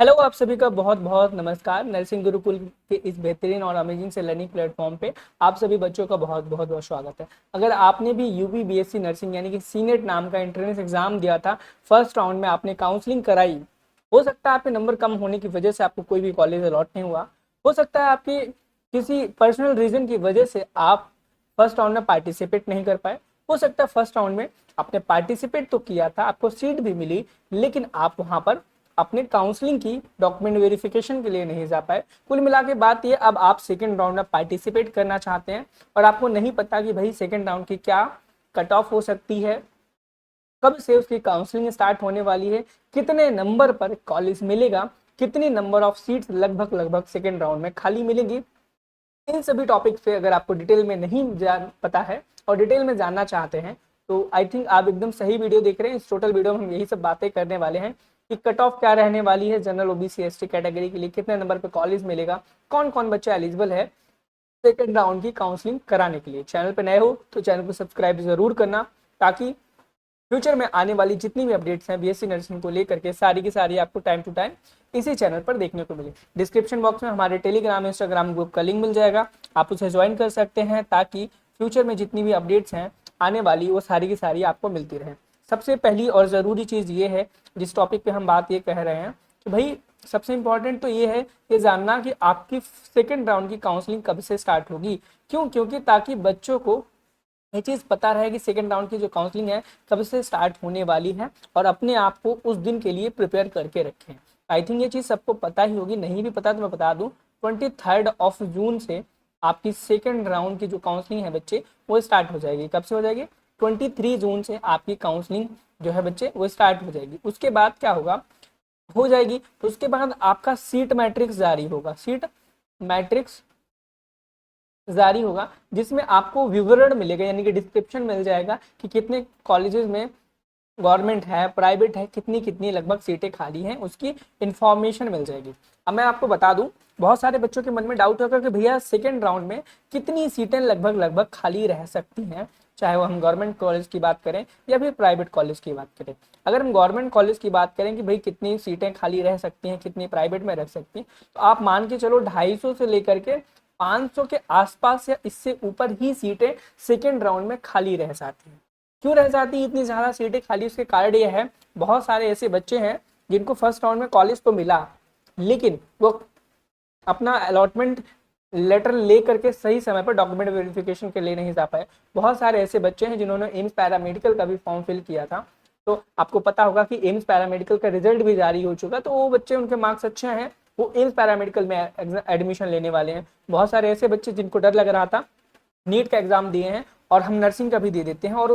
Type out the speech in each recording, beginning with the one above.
Hello, आप सभी का बहुत बहुत नमस्कार। नर्सिंग गुरुकुल के इस बेहतरीन और अमेजिंग से लर्निंग प्लेटफॉर्म पे आप सभी बच्चों का बहुत बहुत बहुत स्वागत है। अगर आपने भी यूपी बीएससी नर्सिंग यानी कि सीनेट नाम का एंट्रेंस एग्जाम दिया था, फर्स्ट राउंड में आपने काउंसलिंग कराई, हो सकता है आपके नंबर कम होने की वजह से आपको कोई भी कॉलेज अलॉट नहीं हुआ, हो सकता है आपकी किसी पर्सनल रीजन की वजह से आप फर्स्ट राउंड में पार्टिसिपेट नहीं कर पाए, हो सकता है फर्स्ट राउंड में आपने पार्टिसिपेट तो किया था, आपको सीट भी मिली, लेकिन आप वहां पर अपने काउंसलिंग की डॉक्यूमेंट वेरिफिकेशन के लिए नहीं जा पाए। कुल मिला के बात ये, अब आप सेकेंड राउंड में पार्टिसिपेट करना चाहते हैं और आपको नहीं पता कि भाई सेकेंड राउंड की क्या कट ऑफ हो सकती है, कब से उसकी काउंसलिंग स्टार्ट होने वाली है, कितने नंबर पर कॉलेज मिलेगा, कितनी नंबर ऑफ सीट्स लगभग लगभग सेकेंड राउंड में खाली मिलेगी। इन सभी टॉपिक पे अगर आपको डिटेल में नहीं जान पता है और डिटेल में जानना चाहते हैं तो आई थिंक आप एकदम सही वीडियो देख रहे हैं। इस टोटल वीडियो में हम यही सब बातें करने वाले हैं कि कट ऑफ क्या रहने वाली है, जनरल ओबीसी एसटी कैटेगरी के लिए कितने नंबर पे कॉलेज मिलेगा, कौन कौन बच्चा एलिजिबल है सेकेंड राउंड की काउंसलिंग कराने के लिए। चैनल पे नए हो तो चैनल को सब्सक्राइब जरूर करना, ताकि फ्यूचर में आने वाली जितनी भी अपडेट्स हैं बीएससी नर्सिंग को लेकर के सारी की सारी आपको टाइम टू टाइम इसी चैनल पर देखने को मिले। डिस्क्रिप्शन बॉक्स में हमारे टेलीग्राम इंस्टाग्राम ग्रुप का लिंक मिल जाएगा, आप उसे ज्वाइन कर सकते हैं ताकि फ्यूचर में जितनी भी अपडेट्स हैं आने वाली वो सारी की सारी आपको मिलती रहे। सबसे पहली और ज़रूरी चीज़ ये है, जिस टॉपिक पे हम बात ये कह रहे हैं कि भाई सबसे इंपॉर्टेंट तो ये है ये जानना कि आपकी सेकेंड राउंड की काउंसलिंग कब से स्टार्ट होगी। क्यों? क्योंकि ताकि बच्चों को ये चीज़ पता रहे कि सेकेंड राउंड की जो काउंसलिंग है कब से स्टार्ट होने वाली है और अपने आप को उस दिन के लिए प्रिपेयर करके रखें। आई थिंक ये चीज़ सबको पता ही होगी, नहीं भी पता तो मैं बता दूं, 23 जून से आपकी सेकेंड राउंड की जो काउंसलिंग है बच्चे वो स्टार्ट हो जाएगी। कब से हो जाएगी? 23 जून से आपकी काउंसलिंग जो है बच्चे वो स्टार्ट हो जाएगी। उसके बाद क्या होगा, हो जाएगी तो उसके बाद आपका सीट मैट्रिक्स जारी होगा। सीट मैट्रिक्स जारी होगा जिसमें आपको विवरण मिलेगा, यानी कि डिस्क्रिप्शन मिल जाएगा कि कितने कॉलेजेस में गवर्नमेंट है, प्राइवेट है, कितनी कितनी लगभग सीटें खाली हैं, उसकी इंफॉर्मेशन मिल जाएगी। अब मैं आपको बता दूं, बहुत सारे बच्चों के मन में डाउट होगा कि भैया सेकेंड राउंड में कितनी सीटें लगभग लगभग खाली रह सकती हैं, चाहे वो हम गवर्नमेंट कॉलेज की बात करें या फिर प्राइवेट कॉलेज की बात करें। अगर हम गवर्नमेंट कॉलेज की बात करें कि भाई कितनी सीटें खाली रह सकती हैं, कितनी प्राइवेट में रह सकती हैं, तो आप मान के चलो 250 से लेकर के 500 के आसपास या इससे ऊपर ही सीटें सेकेंड राउंड में खाली रह जाती हैं। क्यों रह जाती है इतनी ज्यादा सीटें खाली? उसके कारण यह है, बहुत सारे ऐसे बच्चे हैं जिनको फर्स्ट राउंड में कॉलेज तो मिला, लेकिन वो अपना अलॉटमेंट लेटर ले करके सही समय पर डॉक्यूमेंट वेरिफिकेशन के लिए नहीं जा पाए। बहुत सारे ऐसे बच्चे हैं जिन्होंने एम्स पैरामेडिकल का भी फॉर्म फिल किया था, तो आपको पता होगा कि एम्स पैरामेडिकल का रिजल्ट भी जारी हो चुका, तो वो बच्चे, उनके मार्क्स अच्छे हैं, वो एम्स पैरामेडिकल में एडमिशन लेने वाले हैं। बहुत सारे ऐसे बच्चे जिनको डर लग रहा था, नीट का एग्जाम दिए हैं और हम नर्सिंग का भी दे देते हैं और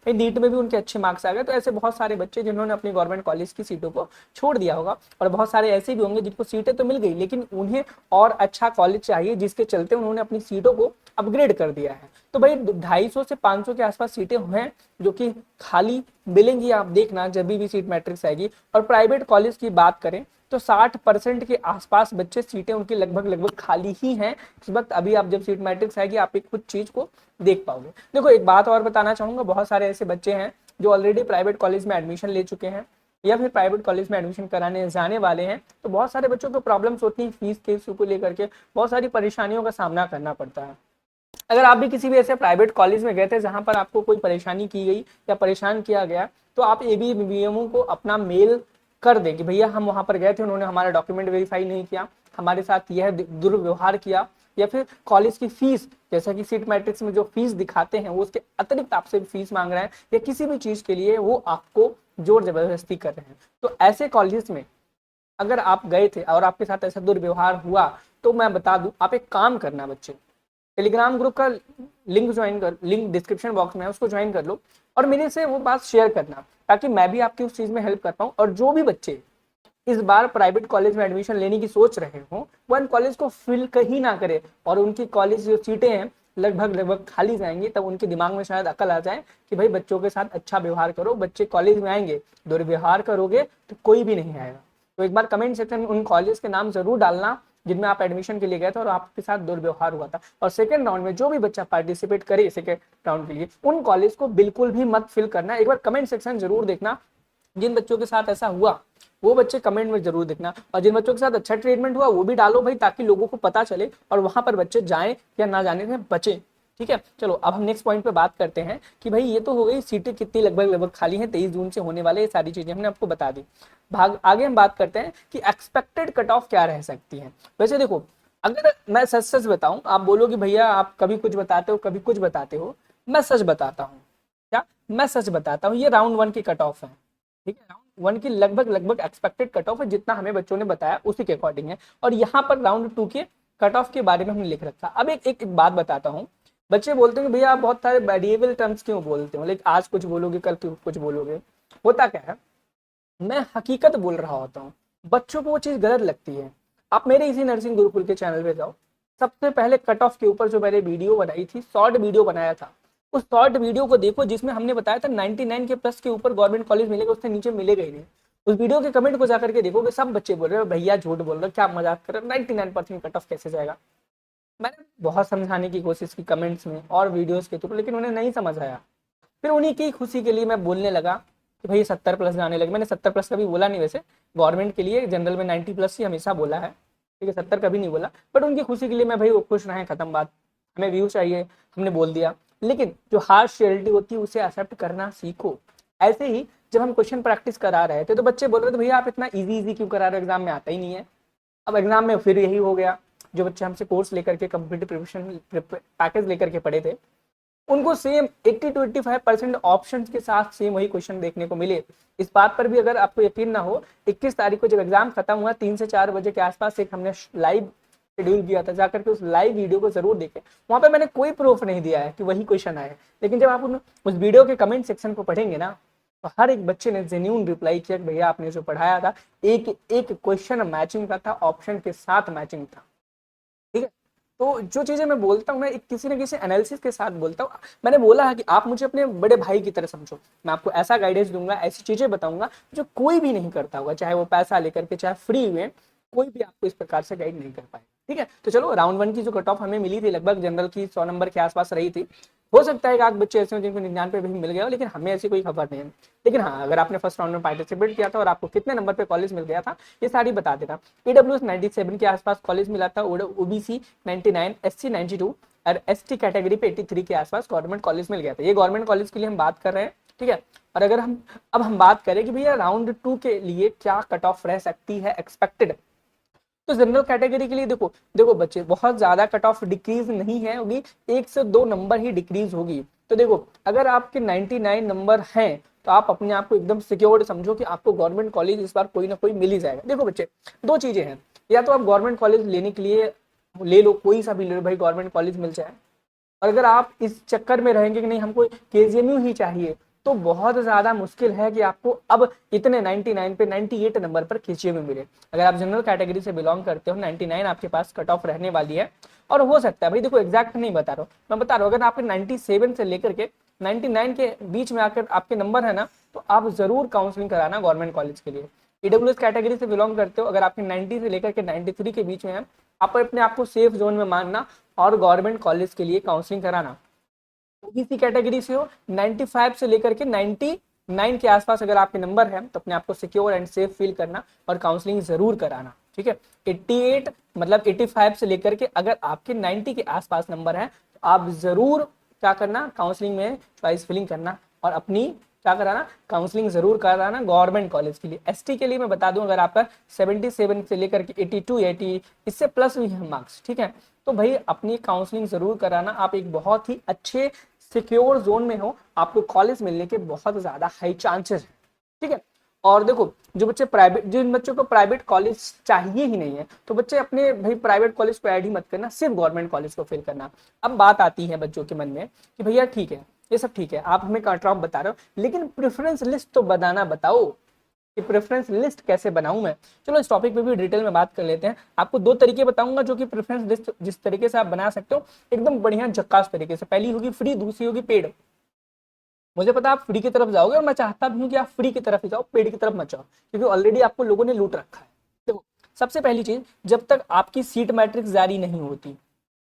नीट में भी उनके अच्छे मार्क्स आ गए, तो ऐसे बहुत सारे बच्चे जिन्होंने अपनी गवर्नमेंट कॉलेज की सीटों को छोड़ दिया होगा। और बहुत सारे ऐसे भी होंगे जिनको सीटें तो मिल गई लेकिन उन्हें और अच्छा कॉलेज चाहिए, जिसके चलते उन्होंने अपनी सीटों को अपग्रेड कर दिया है। तो भाई 250 से 500 के आसपास सीटें हैं जो कि खाली मिलेंगी, आप देखना जब भी सीट मैट्रिक्स आएगी। और प्राइवेट कॉलेज की बात करें तो 60% के आसपास बच्चे सीटें उनकी लगभग लगभग खाली ही हैं इस वक्त। अभी आप जब सीट मैट्रिक्स आएगी आप एक कुछ चीज को देख पाओगे। देखो, एक बात और बताना चाहूंगा, बहुत सारे ऐसे बच्चे हैं जो ऑलरेडी प्राइवेट कॉलेज में एडमिशन ले चुके हैं या फिर प्राइवेट कॉलेज में एडमिशन कराने जाने वाले हैं, तो बहुत सारे बच्चों को प्रॉब्लम्स होती हैं फीस के इशू को लेकर के, बहुत सारी परेशानियों का सामना करना पड़ता है। अगर आप भी किसी भी ऐसे प्राइवेट कॉलेज में गए थे जहां पर आपको कोई परेशानी की गई या परेशान किया गया, तो आप एबीवीएमओ को अपना मेल कर दें कि भैया हम वहां पर गए थे, उन्होंने हमारा डॉक्यूमेंट वेरीफाई नहीं किया, हमारे साथ यह दुर्व्यवहार किया, या फिर कॉलेज की फीस, जैसा कि सीट मैट्रिक्स में जो फीस दिखाते हैं वो उसके अतिरिक्त आपसे फीस मांग रहे हैं, या किसी भी चीज के लिए वो आपको जोर जबरदस्ती कर रहे हैं, तो ऐसे कॉलेज में अगर आप गए थे और आपके साथ ऐसा दुर्व्यवहार हुआ, तो मैं बता दूं, आप एक काम करना बच्चे, टेलीग्राम ग्रुप का लिंक डिस्क्रिप्शन बॉक्स में है, उसको ज्वाइन कर लो और मेरे से वो बात शेयर करना, ताकि मैं भी आपकी उस चीज में हेल्प कर पाऊँ। और जो भी बच्चे इस बार प्राइवेट कॉलेज में एडमिशन लेने की सोच रहे हो, वो इन कॉलेज को फिल कहीं ना करे और उनकी कॉलेज जो सीटें हैं लगभग लगभग खाली जाएंगी, तब उनके दिमाग में शायद अकल आ जाए कि भाई बच्चों के साथ अच्छा व्यवहार करो, बच्चे कॉलेज में आएंगे, दुर्व्यवहार करोगे तो कोई भी नहीं आएगा। तो एक बार कमेंट सेक्शन में उन कॉलेज के नाम जरूर डालना जिनमें आप एडमिशन के लिए गए थे और आपके साथ दुर्व्यवहार हुआ था। और सेकंड राउंड में जो भी बच्चा पार्टिसिपेट करे सेकंड राउंड के लिए, उन कॉलेज को बिल्कुल भी मत फिल करना। एक बार कमेंट सेक्शन जरूर देखना, जिन बच्चों के साथ ऐसा हुआ वो बच्चे कमेंट में जरूर लिखना, और जिन बच्चों के साथ अच्छा ट्रीटमेंट हुआ वो भी डालो भाई, ताकि लोगों को पता चले और वहां पर बच्चे जाएं या ना जाने से बचे। ठीक है, चलो अब हम नेक्स्ट पॉइंट पे बात करते हैं कि भाई ये तो हो गई सीटें कितनी लगभग लगभग खाली हैं, 23 जून से होने वाले, ये सारी चीजें हमने आपको बता दी। भाग आगे हम बात करते हैं कि एक्सपेक्टेड कट ऑफ क्या रह सकती है। वैसे देखो, अगर मैं सच सच बताऊं, आप बोलो कि भैया आप कभी कुछ बताते हो कभी कुछ बताते हो, मैं सच बताता हूँ। क्या? मैं सच बताता हूँ, ये राउंड 1 की कट ऑफ है। ठीक है, राउंड 1 की लगभग लगभग एक्सपेक्टेड कट ऑफ है, जितना हमें बच्चों ने बताया उसी के अकॉर्डिंग है, और यहाँ पर राउंड 2 के कट ऑफ के बारे में हमने लिख रखा। अब एक बात बताता हूँ, बच्चे बोलते हैं कि भैया आप बहुत सारे वेरिएबल टर्म्स क्यों बोलते हो, लाइक आज कुछ बोलोगे कल कुछ बोलोगे। होता क्या है, मैं हकीकत बोल रहा होता हूँ, बच्चों को वो चीज गलत लगती है। आप मेरे इसी नर्सिंग गुरुकुल के चैनल पे जाओ, सबसे पहले कट ऑफ के ऊपर जो मैंने वीडियो बनाई थी, शॉर्ट वीडियो बनाया था, उस शॉर्ट वीडियो को देखो जिसमें हमने बताया था 99 के प्लस के ऊपर गवर्नमेंट कॉलेज मिलेगा, उससे नीचे मिलेगा ही नहीं। उस वीडियो के कमेंट को जाकर के देखोगे, सब बच्चे बोल रहे हैं भैया झूठ बोल रहे हो, क्या मजाक कर रहे हो, 99% कट ऑफ कैसे जाएगा। मैंने बहुत समझाने की कोशिश की कमेंट्स में और वीडियोस के थ्रू, लेकिन उन्हें नहीं समझ आया। फिर उन्हीं की खुशी के लिए मैं बोलने लगा कि भाई 70 प्लस जाने लगे। मैंने 70 प्लस कभी बोला नहीं, वैसे गवर्नमेंट के लिए जनरल में 90 प्लस ही हमेशा बोला है, ठीक है, 70 कभी नहीं बोला, बट उनकी खुशी के लिए मैं भाई वो खुश रहे, खत्म बात। हमें व्यू चाहिए, हमने बोल दिया। लेकिन जो हार्श रियलिटी होती है उसे एक्सेप्ट करना सीखो। ऐसे ही जब हम क्वेश्चन प्रैक्टिस करा रहे थे तो बच्चे बोल रहे थे भैया आप इतना इजी इजी क्यों करा रहे हो, एग्जाम में आता ही नहीं है। अब एग्जाम में फिर यही हो गया, जो बच्चे हमसे कोर्स लेकर के कम्पिटिटिव प्रिपरेशन पैकेज लेकर के पढ़े थे, उनको सेम 80 to 85% ऑप्शन के साथ सेम वही क्वेश्चन देखने को मिले। इस बात पर भी अगर आपको यकीन ना हो, 21 तारीख को जब एग्जाम खत्म हुआ 3 से 4 बजे के आसपास एक हमने लाइव शेड्यूल किया था, जाकर के उस लाइव वीडियो को जरूर देखें। वहां पे मैंने कोई प्रूफ नहीं दिया है कि वही क्वेश्चन आए, लेकिन जब आप उस वीडियो के कमेंट सेक्शन को पढ़ेंगे ना, तो हर एक बच्चे ने जेन्यून रिप्लाई किया कि भैया आपने जो पढ़ाया था एक एक क्वेश्चन मैचिंग का था, ऑप्शन के साथ मैचिंग था। ठीक है, तो जो चीजें मैं बोलता हूँ मैं किसी न किसी एनालिसिस के साथ बोलता हूँ। मैंने बोला है कि आप मुझे अपने बड़े भाई की तरह समझो, मैं आपको ऐसा गाइडेंस दूंगा, ऐसी चीजें बताऊंगा जो कोई भी नहीं करता होगा, चाहे वो पैसा लेकर के चाहे फ्री में, कोई भी आपको इस प्रकार से गाइड नहीं कर पाएगा। ठीक है, तो चलो राउंड 1 की जो कट ऑफ हमें मिली थी लगभग जनरल की 100 नंबर के आसपास रही थी। हो सकता है कि आप बच्चे ऐसे हो जिनको 99 पे भी मिल गया हो, लेकिन हमें ऐसी कोई खबर नहीं है। लेकिन हाँ, अगर आपने फर्स्ट राउंड में पार्टिसिपेट किया था और आपको कितने नंबर पे कॉलेज मिल गया था, ये सारी बता देना। ईडब्ल्यूएस 97 के आसपास कॉलेज मिला था, ओबीसी 99, एससी 92 और एसटी कैटेगरी पे 83 के आसपास गवर्नमेंट कॉलेज मिल गया था। ये गवर्नमेंट कॉलेज के लिए हम बात कर रहे हैं। ठीक है, और अगर हम बात करें कि भैया राउंड 2 के लिए क्या कट ऑफ रह सकती है एक्सपेक्टेड, तो जनरल कैटेगरी के लिए देखो देखो बच्चे, बहुत ज्यादा कट ऑफ डिक्रीज नहीं है होगी, 1 से 2 नंबर ही डिक्रीज होगी। तो देखो अगर आपके 99 नंबर हैं तो आप अपने आप को एकदम सिक्योर्ड समझो कि आपको गवर्नमेंट कॉलेज इस बार कोई ना कोई मिल ही जाएगा। देखो बच्चे, दो चीजें हैं, या तो आप गवर्नमेंट कॉलेज लेने के लिए ले लो, कोई सा भी ले लो भाई, गवर्नमेंट कॉलेज मिल जाए। और अगर आप इस चक्कर में रहेंगे कि नहीं हमको केजीएमयू ही चाहिए, तो बहुत ज्यादा मुश्किल है कि आपको अब इतने 99 पे 98 नंबर पर केजीएमयू मिले। अगर आप जनरल कैटेगरी से बिलोंग करते हो, 99 आपके पास कट ऑफ रहने वाली है। और हो सकता है भाई, देखो एग्जैक्ट नहीं बता रहा हूँ, मैं बता रहा हूँ अगर आपके 97 से लेकर के 99 के बीच में आकर आपके नंबर है ना, तो आप जरूर काउंसलिंग कराना गवर्नमेंट कॉलेज के लिए। ईडब्ल्यूएस कैटेगरी से बिलोंग करते हो, अगर आपके 90 से लेकर के 93 के बीच में है, आप अपने आप को सेफ जोन में मानना और गवर्नमेंट कॉलेज के लिए काउंसलिंग कराना। ओबीसी कैटेगरी से हो, 95 से लेकर के 99 के आसपास अगर आपके नंबर है, तो अपने आप को सिक्योर एंड सेफ फील करना और काउंसलिंग जरूर कराना। ठीक है, 88 मतलब 85 से लेकर के अगर आपके 90 के आसपास नंबर है, तो आप जरूर क्या करना, काउंसलिंग में चॉइस फिलिंग करना और अपनी क्या कराना, काउंसलिंग जरूर कराना गवर्नमेंट कॉलेज के लिए। एसटी के लिए मैं बता दूं, अगर आपका 77 से लेकर के 82 80 इससे प्लस भी है मार्क्स, ठीक है, तो भाई अपनी काउंसलिंग जरूर कराना। आप एक बहुत ही अच्छे सिक्योर जोन में हो, आपको कॉलेज मिलने के बहुत ज्यादा हाई चांसेस है। ठीक है, और देखो जो बच्चे प्राइवेट, जिन बच्चों को प्राइवेट कॉलेज चाहिए ही नहीं है, तो बच्चे अपने भाई प्राइवेट कॉलेज को ऐड ही मत करना, सिर्फ गवर्नमेंट कॉलेज को फिल करना। अब बात आती है बच्चों के मन में कि भैया ठीक है, ये सब ठीक है, आप हमें कट ऑफ बता रहे हो, लेकिन प्रेफरेंस लिस्ट तो बनाना बताओ कि प्रेफरेंस लिस्ट कैसे बनाऊं मैं। चलो इस टॉपिक पे भी डिटेल में बात कर लेते हैं। आपको दो तरीके बताऊंगा जो कि प्रेफरेंस लिस्ट जिस तरीके से आप बना सकते हो एकदम बढ़िया झक्कास तरीके से। पहली होगी फ्री, दूसरी होगी पेड। मुझे पता आप फ्री की तरफ जाओगे और मैं चाहता भी हूँ कि आप फ्री की तरफ ही जाओ, पेड की तरफ मत जाओ, क्योंकि ऑलरेडी आपको लोगों ने लूट रखा है। देखो सबसे पहली चीज, जब तक आपकी सीट मैट्रिक्स जारी नहीं होती,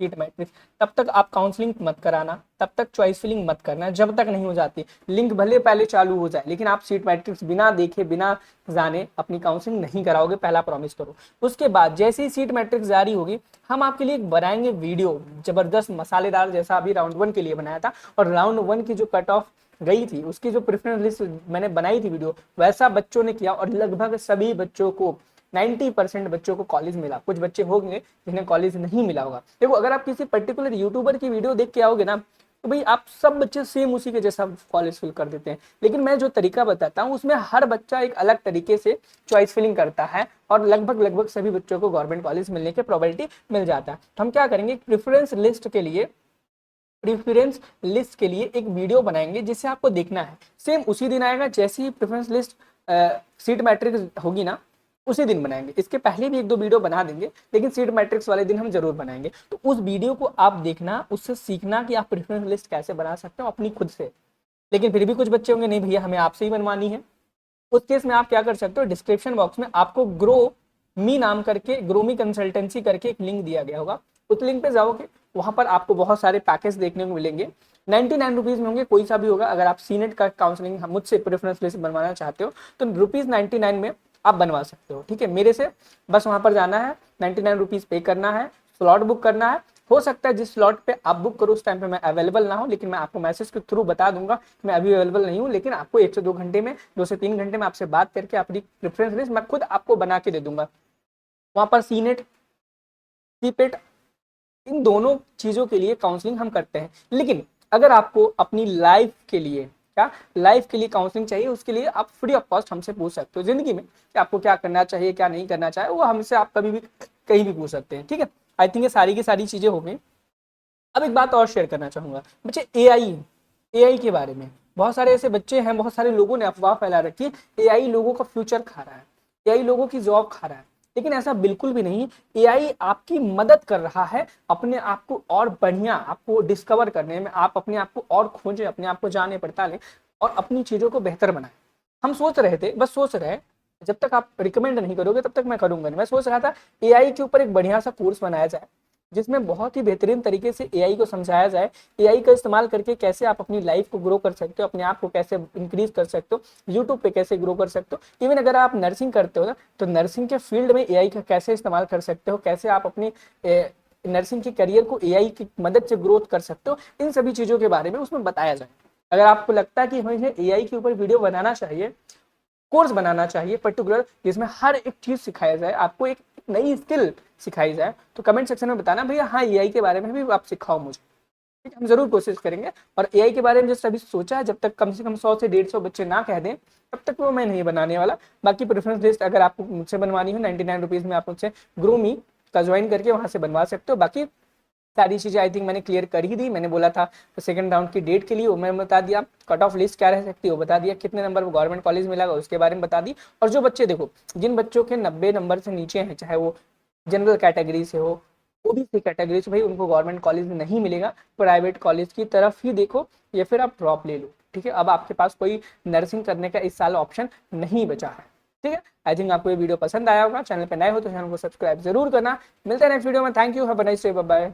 सीट मैट्रिक्स, तब तक आप काउंसलिंग मत कराना, तब तक चॉइस फिलिंग मत करना जब तक नहीं हो जाती। लिंक भले पहले चालू हो जाए, लेकिन आप सीट मैट्रिक्स बिना देखे बिना जाने अपनी काउंसलिंग नहीं कराओगे, पहला प्रॉमिस करो। उसके बाद जैसे ही सीट मैट्रिक्स जारी होगी, हम आपके लिए एक बनाएंगे वीडियो जबरदस्त मसालेदार, जैसा अभी राउंड 1 के लिए बनाया था, और राउंड 1 की जो कट ऑफ गई थी उसकी जो प्रेफरेंस लिस्ट मैंने बनाई थी वीडियो, वैसा बच्चों ने किया और लगभग सभी बच्चों को 90% बच्चों को कॉलेज मिला। कुछ बच्चे होंगे जिन्हें कॉलेज नहीं मिला होगा। देखो, अगर आप किसी पर्टिकुलर यूट्यूबर की वीडियो देख के आओगे ना, तो भाई आप सब बच्चे सेम उसी के जैसा कॉलेज फिल कर देते हैं। लेकिन मैं जो तरीका बताता हूँ उसमें हर बच्चा एक अलग तरीके से चॉइस फिलिंग करता है और लगभग सभी बच्चों को गवर्नमेंट कॉलेज मिलने की प्रोबेबिलिटी मिल जाता है। तो हम क्या करेंगे, प्रेफरेंस लिस्ट के लिए एक वीडियो बनाएंगे जिसे आपको देखना है। सेम उसी दिन आएगा जैसे ही प्रेफरेंस लिस्ट सीट मैट्रिक्स होगी ना, उसी दिन बनाएंगे। इसके पहले भी 1-2 वीडियो बना देंगे, लेकिन सीट मैट्रिक्स वाले दिन हम जरूर बनाएंगे। तो उस वीडियो को आप देखना, उससे सीखना कि आप प्रेफरेंस लिस्ट कैसे बना सकते हो अपनी खुद से। लेकिन फिर भी कुछ बच्चे होंगे, नहीं भैया हमें आपसे ही बनवानी है। उस केस में आप क्या कर सकते हो, डिस्क्रिप्शन बॉक्स में आपको ग्रो मी कंसल्टेंसी करके एक लिंक दिया गया होगा। उस लिंक पे जाओगे, वहां पर आपको बहुत सारे पैकेज देखने को मिलेंगे। 99 रुपीज में होंगे, कोई सा भी होगा। अगर आप सीनेट का काउंसलिंग मुझसे प्रेफरेंस लिस्ट बनवाना चाहते हो तो ₹99 में आप बनवा सकते हो। ठीक है, मेरे से बस वहां पर जाना है, 99 रुपीज पे करना है, स्लॉट बुक करना है। हो सकता है जिस स्लॉट पे आप बुक करो उस टाइम पे मैं अवेलेबल ना हो, लेकिन मैं आपको मैसेज के थ्रू बता दूंगा कि मैं अभी अवेलेबल नहीं हूँ, लेकिन आपको 1 से 2 घंटे में, 2 से 3 घंटे में आपसे बात करके अपनी प्रेफरेंस लिस्ट मैं खुद आपको बना के दे दूंगा। वहां पर सीनेट, सीपेट, इन दोनों चीजों के लिए काउंसलिंग हम करते हैं। लेकिन अगर आपको अपनी लाइफ के लिए, क्या लाइफ के लिए काउंसलिंग चाहिए, उसके लिए आप फ्री ऑफ कॉस्ट हमसे पूछ सकते हो। जिंदगी में कि आपको क्या करना चाहिए, क्या नहीं करना चाहिए, वो हमसे आप कभी भी कहीं भी पूछ सकते हैं। ठीक है, आई थिंक ये सारी की सारी चीजें हो गई। अब एक बात और शेयर करना चाहूंगा बच्चे, एआई के बारे में। बहुत सारे ऐसे बच्चे हैं, बहुत सारे लोगों ने अफवाह फैला रखी है, एआई लोगों का फ्यूचर खा रहा है, एआई लोगों की जॉब खा रहा है। लेकिन ऐसा बिल्कुल भी नहीं। एआई आपकी मदद कर रहा है अपने आप को और बढ़िया आपको डिस्कवर करने में। आप अपने आप को और खोजें, अपने आप को जाने पड़तालें और अपनी चीजों को बेहतर बनाएं। हम सोच रहे थे, बस सोच रहे हैं, जब तक आप रिकमेंड नहीं करोगे तब तक मैं करूंगा नहीं। मैं सोच रहा था एआई के ऊपर एक बढ़िया सा कोर्स बनाया जाए, जिसमें बहुत ही बेहतरीन तरीके से एआई को समझाया जाए। एआई का इस्तेमाल करके कैसे आप अपनी लाइफ को ग्रो कर सकते हो, अपने आप को कैसे इंक्रीज कर सकते हो, यूट्यूब पे कैसे ग्रो कर सकते हो। इवन अगर आप नर्सिंग करते हो ना, तो नर्सिंग के फील्ड में एआई का कैसे इस्तेमाल कर सकते हो, कैसे आप अपनी नर्सिंग के करियर को एआई की मदद से ग्रोथ कर सकते हो, इन सभी चीजों के बारे में उसमें बताया जाए। अगर आपको लगता है कि हमें एआई के ऊपर वीडियो बनाना चाहिए, कोर्स बनाना चाहिए पर्टिकुलर, जिसमें हर एक चीज सिखाया जाए, आपको एक नई स्किल सिखाई जाए, तो कमेंट सेक्शन में बताना भैया हाँ एआई के बारे में भी आप सिखाओ मुझे। ठीक है, हम जरूर कोशिश करेंगे। और एआई के बारे में जैसे अभी सोचा है, जब तक कम से कम 100 से 150 बच्चे ना कह दें तब तक वो मैं नहीं बनाने वाला। बाकी प्रेफरेंस लिस्ट अगर आपको मुझसे बनवानी हो, 99 रुपीज में आप मुझसे ग्रो मी का ज्वाइन करके वहां से बनवा सकते हो। बाकी सारी चीजें आई थिंक मैंने क्लियर कर ही दी। मैंने बोला था सेकंड राउंड की डेट के लिए, वो मैं बता दिया। कट ऑफ लिस्ट क्या रह सकती है वो बता दिया, कितने नंबर वो गवर्नमेंट कॉलेज मिलेगा उसके बारे में बता दी। और जो बच्चे, देखो जिन बच्चों के 90 नंबर से नीचे हैं, चाहे वो जनरल कैटेगरी से हो, ओबीसी कैटेगरी से, भाई उनको गवर्नमेंट कॉलेज नहीं मिलेगा, प्राइवेट कॉलेज की तरफ ही देखो या फिर आप ड्रॉप ले लो। ठीक है, अब आपके पास कोई नर्सिंग करने का इस साल ऑप्शन नहीं बचा है। ठीक है, आई थिंक आपको ये वीडियो पसंद आया होगा। चैनल पे नए हो तो चैनल को सब्सक्राइब जरूर करना। मिलते हैं नेक्स्ट वीडियो में। Thank you, have a nice day, bye bye.